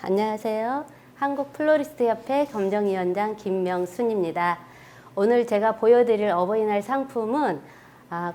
안녕하세요. 한국플로리스트협회 검정위원장 김명순입니다. 오늘 제가 보여드릴 어버이날 상품은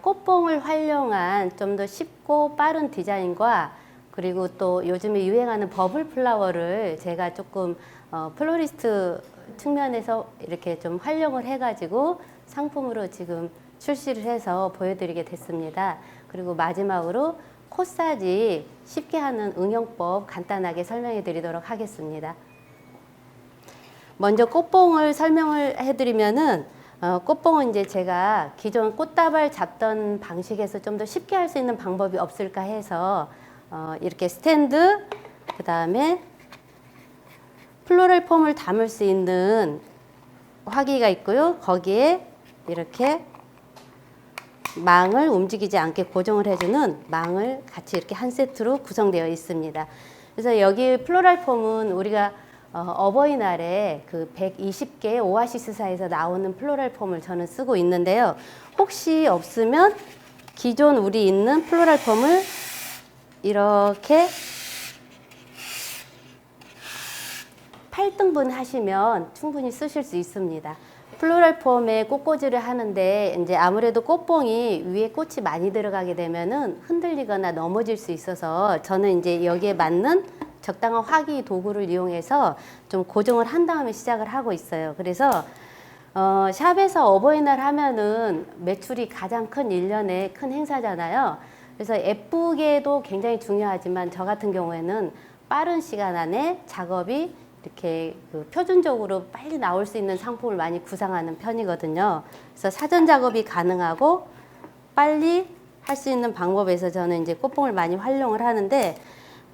꽃봉을 활용한 좀 더 쉽고 빠른 디자인과 그리고 또 요즘에 유행하는 버블 플라워를 제가 조금 플로리스트 측면에서 이렇게 좀 활용을 해가지고 상품으로 지금 출시를 해서 보여드리게 됐습니다. 그리고 마지막으로 코사지 쉽게 하는 응용법 간단하게 설명해 드리도록 하겠습니다. 먼저 꽃봉을 설명을 해드리면은 꽃봉은 이제 제가 기존 꽃다발 잡던 방식에서 좀 더 쉽게 할 수 있는 방법이 없을까 해서 이렇게 스탠드, 그 다음에 플로럴 폼을 담을 수 있는 화기가 있고요. 거기에 이렇게 망을 움직이지 않게 고정을 해주는 망을 같이 이렇게 한 세트로 구성되어 있습니다. 그래서 여기 플로럴 폼은 우리가 어버이날에 그 120개 오아시스사에서 나오는 플로럴 폼을 저는 쓰고 있는데요. 혹시 없으면 기존 우리 있는 플로럴 폼을 이렇게 8등분 하시면 충분히 쓰실 수 있습니다. 플로럴 폼에 꽃꽂이를 하는데 이제 아무래도 꽃봉이 위에 꽃이 많이 들어가게 되면은 흔들리거나 넘어질 수 있어서 저는 이제 여기에 맞는 적당한 화기 도구를 이용해서 좀 고정을 한 다음에 시작을 하고 있어요. 그래서 샵에서 어버이날 하면은 매출이 가장 큰 1년의 큰 행사잖아요. 그래서 예쁘게도 굉장히 중요하지만 저 같은 경우에는 빠른 시간 안에 작업이 이렇게 표준적으로 빨리 나올 수 있는 상품을 많이 구상하는 편이거든요. 그래서 사전 작업이 가능하고 빨리 할 수 있는 방법에서 저는 이제 꽃봉을 많이 활용을 하는데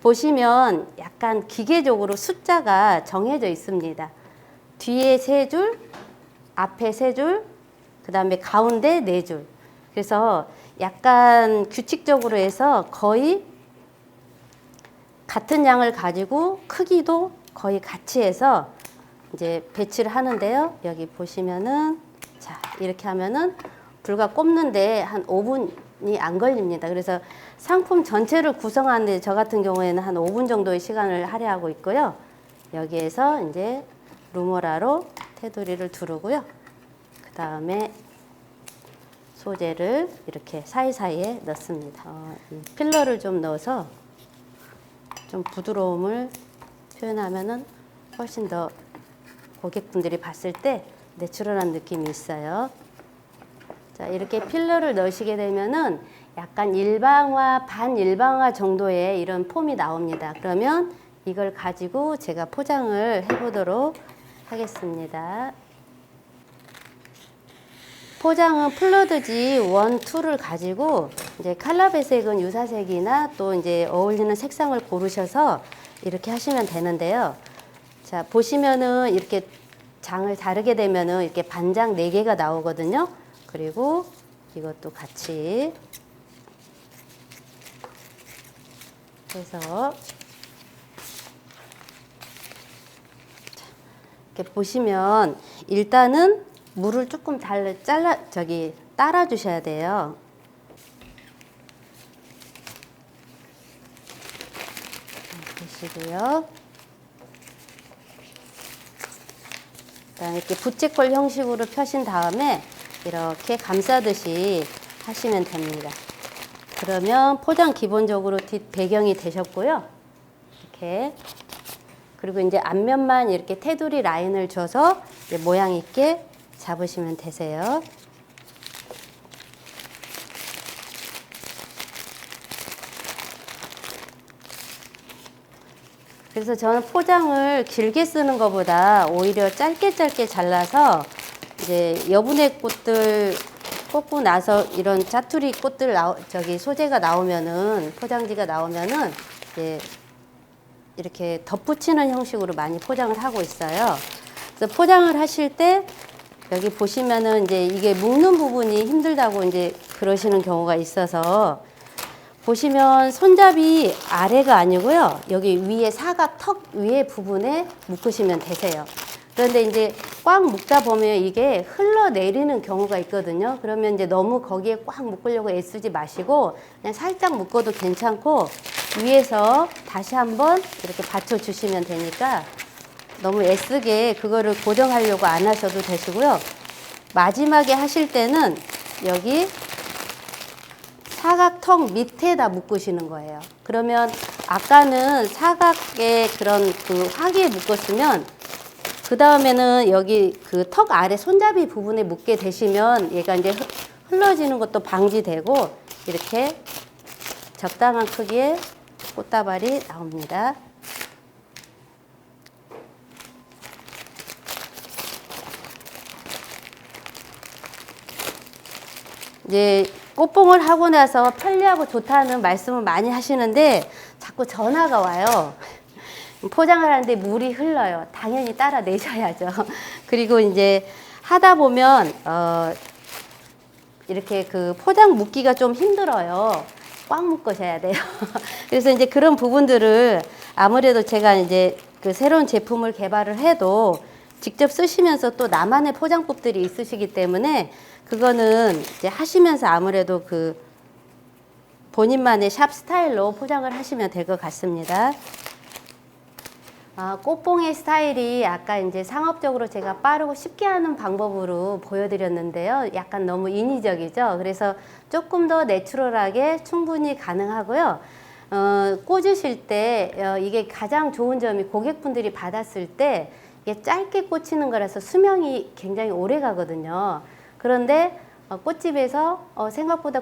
보시면 약간 기계적으로 숫자가 정해져 있습니다. 뒤에 3줄, 앞에 3줄, 그 다음에 가운데 4줄. 그래서 약간 규칙적으로 해서 거의 같은 양을 가지고 크기도 거의 같이 해서 이제 배치를 하는데요. 여기 보시면은 자 이렇게 하면은 불과 꼽는데 한 5분이 안 걸립니다. 그래서 상품 전체를 구성하는데 저 같은 경우에는 한 5분 정도의 시간을 할애하고 있고요. 여기에서 이제 루모라로 테두리를 두르고요. 그 다음에 소재를 이렇게 사이사이에 넣습니다. 필러를 좀 넣어서 좀 부드러움을 표현하면은 훨씬 더 고객분들이 봤을 때 내추럴한 느낌이 있어요. 자, 이렇게 필러를 넣으시게 되면은 약간 일방화, 반일방화 정도의 이런 폼이 나옵니다. 그러면 이걸 가지고 제가 포장을 해보도록 하겠습니다. 포장은 플러드지 1, 2를 가지고 이제 칼라 배색은 유사색이나 또 이제 어울리는 색상을 고르셔서 이렇게 하시면 되는데요. 자, 보시면은 이렇게 장을 자르게 되면은 이렇게 반장 4개가 나오거든요. 그리고 이것도 같이 해서 이렇게 보시면 일단은 물을 조금 따라 주셔야 돼요. 보시고요. 그다음에 이렇게 부채꼴 형식으로 펴신 다음에 이렇게 감싸듯이 하시면 됩니다. 그러면 포장 기본적으로 뒷 배경이 되셨고요. 이렇게 그리고 이제 앞면만 이렇게 테두리 라인을 줘서 이제 모양 있게 잡으시면 되세요. 그래서 저는 포장을 길게 쓰는 것보다 오히려 짧게 잘라서 이제 여분의 꽃들 꽂고 나서 이런 짜투리 꽃들 소재가 나오면은 포장지가 나오면은 이제 이렇게 덧붙이는 형식으로 많이 포장을 하고 있어요. 그래서 포장을 하실 때 여기 보시면은 이제 이게 묶는 부분이 힘들다고 이제 그러시는 경우가 있어서 보시면 손잡이 아래가 아니고요. 여기 위에 사각 턱 위에 부분에 묶으시면 되세요. 그런데 이제 꽉 묶다 보면 이게 흘러내리는 경우가 있거든요. 그러면 이제 너무 거기에 꽉 묶으려고 애쓰지 마시고 그냥 살짝 묶어도 괜찮고 위에서 다시 한번 이렇게 받쳐주시면 되니까 너무 애쓰게 그거를 고정하려고 안 하셔도 되시고요. 마지막에 하실 때는 여기 사각턱 밑에다 묶으시는 거예요. 그러면 아까는 사각의 그런 그 화기에 묶었으면 그 다음에는 여기 그 턱 아래 손잡이 부분에 묶게 되시면 얘가 이제 흘러지는 것도 방지되고 이렇게 적당한 크기의 꽃다발이 나옵니다. 이제 꽃봉을 하고 나서 편리하고 좋다는 말씀을 많이 하시는데 자꾸 전화가 와요. 포장을 하는데 물이 흘러요. 당연히 따라 내셔야죠. 그리고 이제 하다 보면 이렇게 그 포장 묶기가 좀 힘들어요. 꽉 묶으셔야 돼요. 그래서 이제 그런 부분들을 아무래도 제가 이제 그 새로운 제품을 개발을 해도 직접 쓰시면서 또 나만의 포장법들이 있으시기 때문에 그거는 이제 하시면서 아무래도 그 본인만의 샵 스타일로 포장을 하시면 될 것 같습니다. 꽃봉의 스타일이 아까 이제 상업적으로 제가 빠르고 쉽게 하는 방법으로 보여드렸는데요. 약간 너무 인위적이죠. 그래서 조금 더 내추럴하게 충분히 가능하고요. 꽂으실 때 이게 가장 좋은 점이 고객분들이 받았을 때 이게 짧게 꽂히는 거라서 수명이 굉장히 오래 가거든요. 그런데 꽃집에서 생각보다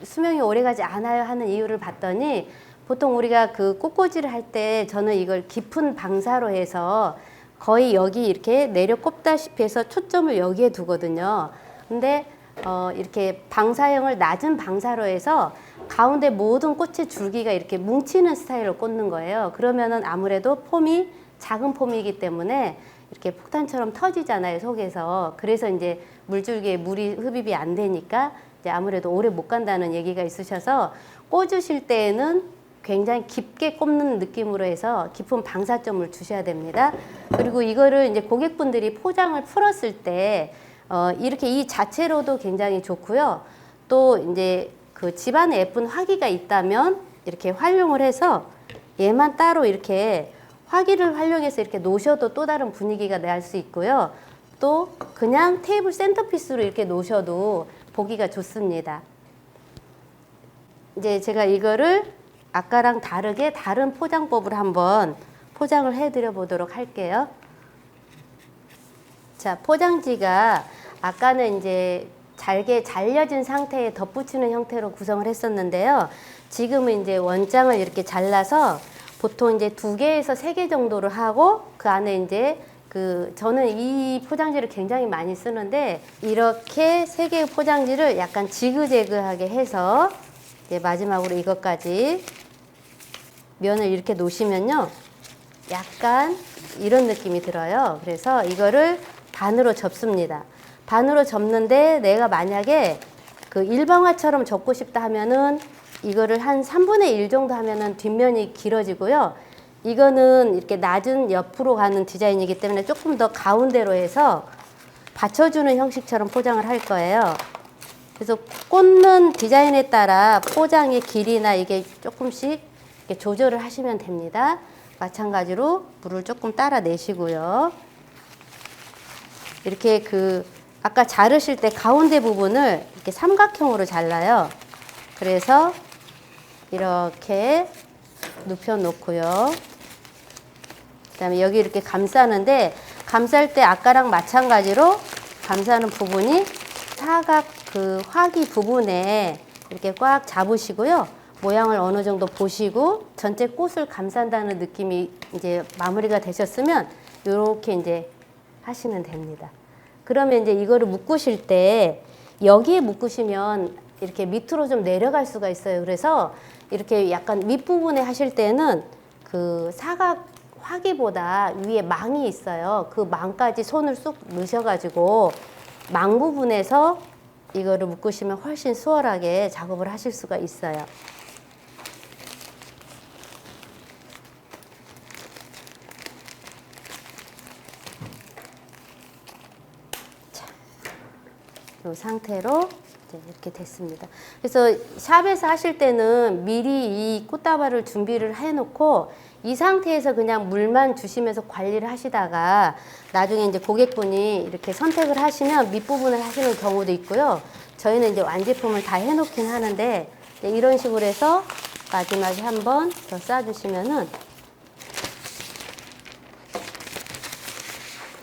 수명이 오래 가지 않아요 하는 이유를 봤더니 보통 우리가 그 꽃꽂이를 할 때 저는 이걸 깊은 방사로 해서 거의 여기 이렇게 내려 꼽다시피 해서 초점을 여기에 두거든요. 근데 이렇게 방사형을 낮은 방사로 해서 가운데 모든 꽃의 줄기가 이렇게 뭉치는 스타일로 꽂는 거예요. 그러면은 아무래도 폼이 작은 폼이기 때문에 이렇게 폭탄처럼 터지잖아요, 속에서. 그래서 이제 물줄기에 물이 흡입이 안 되니까 이제 아무래도 오래 못 간다는 얘기가 있으셔서 꽂으실 때에는 굉장히 깊게 꼽는 느낌으로 해서 깊은 방사점을 주셔야 됩니다. 그리고 이거를 이제 고객분들이 포장을 풀었을 때 이렇게 이 자체로도 굉장히 좋고요. 또 이제 그 집안에 예쁜 화기가 있다면 이렇게 활용을 해서 얘만 따로 이렇게 화기를 활용해서 이렇게 놓으셔도 또 다른 분위기가 날 수 있고요. 또 그냥 테이블 센터피스로 이렇게 놓으셔도 보기가 좋습니다. 이제 제가 이거를 아까랑 다르게 다른 포장법을 한번 포장을 해드려 보도록 할게요. 자, 포장지가 아까는 이제 잘게 잘려진 상태에 덧붙이는 형태로 구성을 했었는데요. 지금은 이제 원장을 이렇게 잘라서 보통 이제 2개에서 3개 정도를 하고 그 안에 이제 저는 이 포장지를 굉장히 많이 쓰는데 이렇게 3개의 포장지를 약간 지그재그하게 해서 이제 마지막으로 이것까지 면을 이렇게 놓으시면요. 약간 이런 느낌이 들어요. 그래서 이거를 반으로 접습니다. 반으로 접는데 내가 만약에 그 일방화처럼 접고 싶다 하면은 이거를 한 3분의 1 정도 하면은 뒷면이 길어지고요. 이거는 이렇게 낮은 옆으로 가는 디자인이기 때문에 조금 더 가운데로 해서 받쳐주는 형식처럼 포장을 할 거예요. 그래서 꽂는 디자인에 따라 포장의 길이나 이게 조금씩 이렇게 조절을 하시면 됩니다. 마찬가지로 물을 조금 따라 내시고요. 이렇게 아까 자르실 때 가운데 부분을 이렇게 삼각형으로 잘라요. 그래서 이렇게 눕혀 놓고요. 그다음에 여기 이렇게 감싸는데 감쌀 때 아까랑 마찬가지로 감싸는 부분이 사각 화기 부분에 이렇게 꽉 잡으시고요. 모양을 어느 정도 보시고 전체 꽃을 감싼다는 느낌이 이제 마무리가 되셨으면 이렇게 이제 하시면 됩니다. 그러면 이제 이거를 묶으실 때 여기에 묶으시면 이렇게 밑으로 좀 내려갈 수가 있어요. 그래서 이렇게 약간 윗부분에 하실 때는 그 사각 화기보다 위에 망이 있어요. 그 망까지 손을 쏙 넣으셔가지고 망 부분에서 이거를 묶으시면 훨씬 수월하게 작업을 하실 수가 있어요. 이 상태로 이제 이렇게 됐습니다. 그래서 샵에서 하실 때는 미리 이 꽃다발을 준비를 해놓고 이 상태에서 그냥 물만 주시면서 관리를 하시다가 나중에 이제 고객분이 이렇게 선택을 하시면 밑부분을 하시는 경우도 있고요. 저희는 이제 완제품을 다 해놓긴 하는데 이런 식으로 해서 마지막에 한 번 더 싸주시면은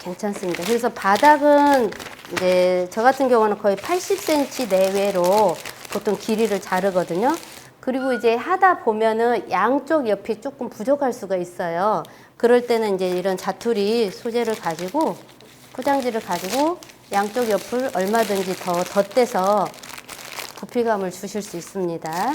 괜찮습니다. 그래서 바닥은 이제 저 같은 경우는 거의 80cm 내외로 보통 길이를 자르거든요. 그리고 이제 하다 보면은 양쪽 옆이 조금 부족할 수가 있어요. 그럴 때는 이제 이런 자투리 소재를 가지고 포장지를 가지고 양쪽 옆을 얼마든지 더 덧대서 부피감을 주실 수 있습니다.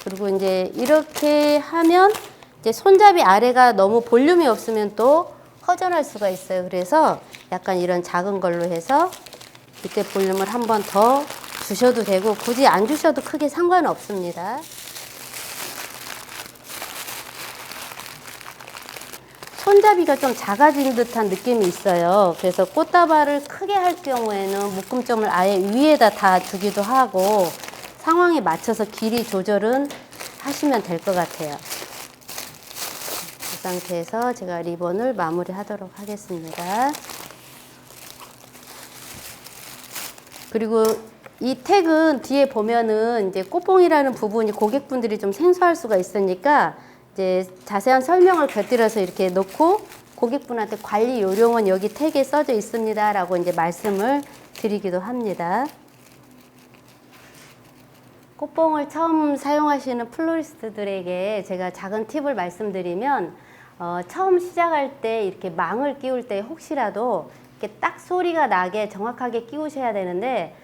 그리고 이제 이렇게 하면 이제 손잡이 아래가 너무 볼륨이 없으면 또 허전할 수가 있어요. 그래서 약간 이런 작은 걸로 해서 이때 볼륨을 한 번 더 주셔도 되고 굳이 안 주셔도 크게 상관은 없습니다. 손잡이가 좀 작아진 듯한 느낌이 있어요. 그래서 꽃다발을 크게 할 경우에는 묶음점을 아예 위에다 다 주기도 하고 상황에 맞춰서 길이 조절은 하시면 될 것 같아요. 이 상태에서 제가 리본을 마무리 하도록 하겠습니다. 그리고 이 택은 뒤에 보면은 이제 꽃봉이라는 부분이 고객분들이 좀 생소할 수가 있으니까 이제 자세한 설명을 곁들여서 이렇게 놓고 고객분한테 관리 요령은 여기 택에 써져 있습니다 라고 이제 말씀을 드리기도 합니다. 꽃봉을 처음 사용하시는 플로리스트들에게 제가 작은 팁을 말씀드리면 처음 시작할 때 이렇게 망을 끼울 때 혹시라도 이렇게 딱 소리가 나게 정확하게 끼우셔야 되는데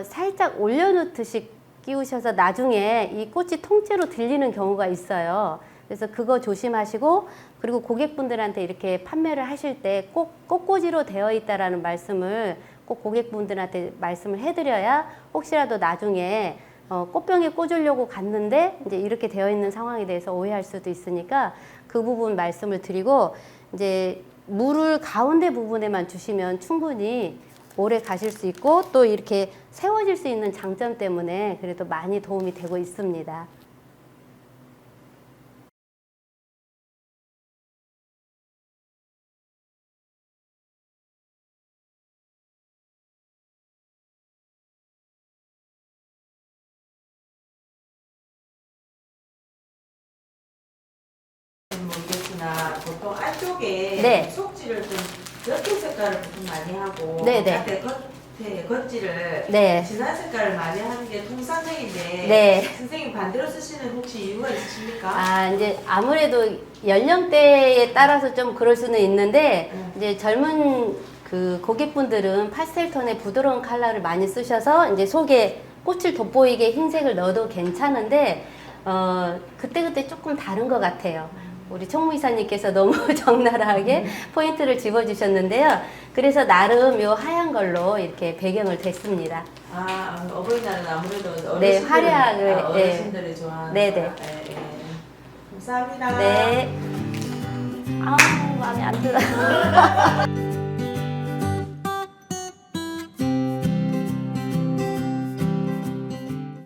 살짝 올려놓듯이 끼우셔서 나중에 이 꽃이 통째로 들리는 경우가 있어요. 그래서 그거 조심하시고 그리고 고객분들한테 이렇게 판매를 하실 때 꼭 꽃꽂이로 되어 있다라는 말씀을 꼭 고객분들한테 말씀을 해드려야 혹시라도 나중에 꽃병에 꽂으려고 갔는데 이제 이렇게 되어 있는 상황에 대해서 오해할 수도 있으니까 그 부분 말씀을 드리고 이제 물을 가운데 부분에만 주시면 충분히 오래 가실 수 있고 또 이렇게 세워질 수 있는 장점 때문에 그래도 많이 도움이 되고 있습니다. 모르겠으나 보통 안쪽에 네. 속지를 좀 옅은 색깔을 보통 많이 하고 네네. 겉에 겉지를 네. 진한 색깔을 많이 하는 게 통상적인데 네. 선생님 반대로 쓰시는 혹시 이유가 있으십니까? 아, 이제 아무래도 연령대에 따라서 좀 그럴 수는 있는데 이제 젊은 그 고객분들은 파스텔 톤의 부드러운 컬러를 많이 쓰셔서 이제 속에 꽃을 돋보이게 흰색을 넣어도 괜찮은데 그때그때 조금 다른 것 같아요. 우리 총무이사님께서 너무 적나라하게 포인트를 집어주셨는데요. 그래서 나름 요 하얀 걸로 이렇게 배경을 댔습니다. 아, 어버이날은 아무래도 어르신들은, 네, 화려하게, 어르신들이 좋아하는 네네. 예, 예. 감사합니다. 네. 아우, 마음에 안 들어요.